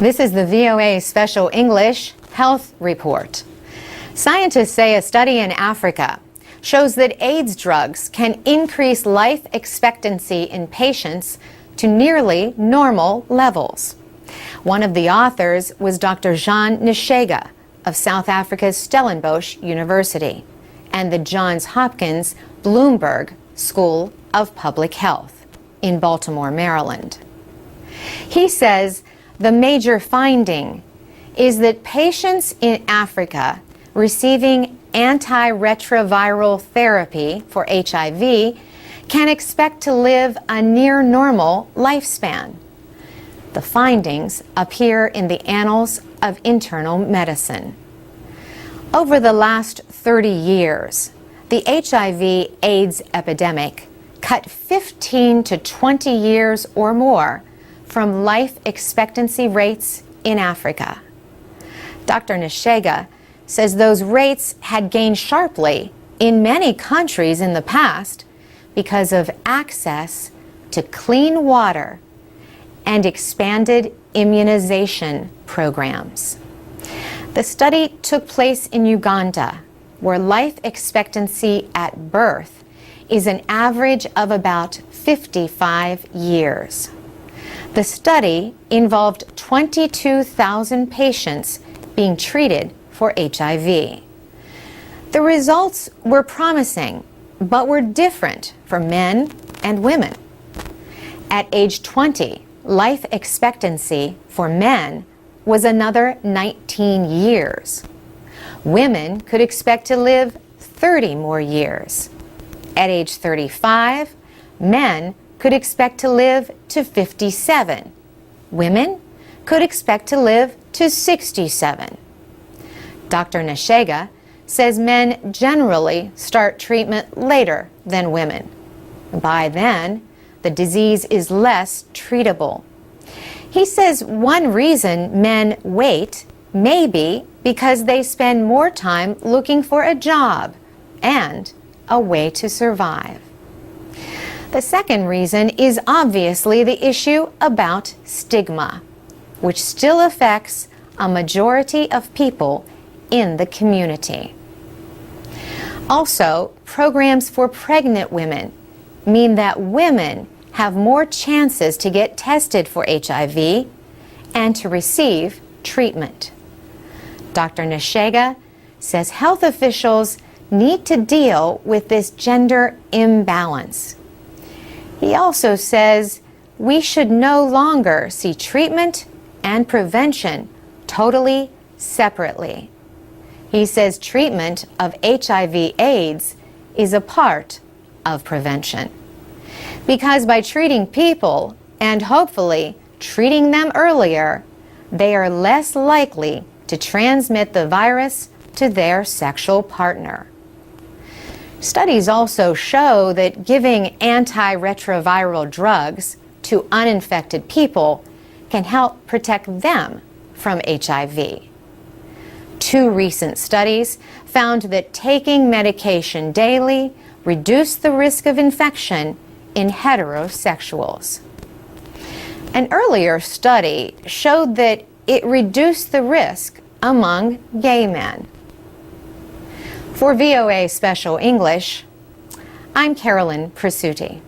This is the VOA Special English Health Report. Scientists say a study in Africa shows that AIDS drugs can increase life expectancy in patients to nearly normal levels. One of the authors was Dr. Jean Nshega of South Africa's Stellenbosch University and the Johns Hopkins Bloomberg School of Public Health in Baltimore, Maryland. He says the major finding is that patients in Africa receiving antiretroviral therapy for HIV can expect to live a near normal lifespan. The findings appear in the Annals of Internal Medicine. Over the last 30 years, the HIV/AIDS epidemic cut 15 to 20 years or more from life expectancy rates in Africa. Dr. Nshega says those rates had gained sharply in many countries in the past because of access to clean water and expanded immunization programs. The study took place in Uganda, where life expectancy at birth is an average of about 55 years. The study involved 22,000 patients being treated for HIV. The results were promising, but were different for men and women. At age 20, life expectancy for men was another 19 years. Women could expect to live 30 more years. At age 35, men could expect to live to 57. Women could expect to live to 67. Dr. Nshega says men generally start treatment later than women. By then, the disease is less treatable. He says one reason men wait may be because they spend more time looking for a job and a way to survive. The second reason is obviously the issue about stigma, which still affects a majority of people in the community. Also, programs for pregnant women mean that women have more chances to get tested for HIV and to receive treatment. Dr. Nshega says health officials need to deal with this gender imbalance. He also says we should no longer see treatment and prevention totally separately. He says treatment of HIV/AIDS is a part of prevention. Because by treating people and hopefully treating them earlier, they are less likely to transmit the virus to their sexual partner. Studies also show that giving antiretroviral drugs to uninfected people can help protect them from HIV. Two recent studies found that taking medication daily reduced the risk of infection in heterosexuals. An earlier study showed that it reduced the risk among gay men. For VOA Special English, I'm Carolyn Presutti.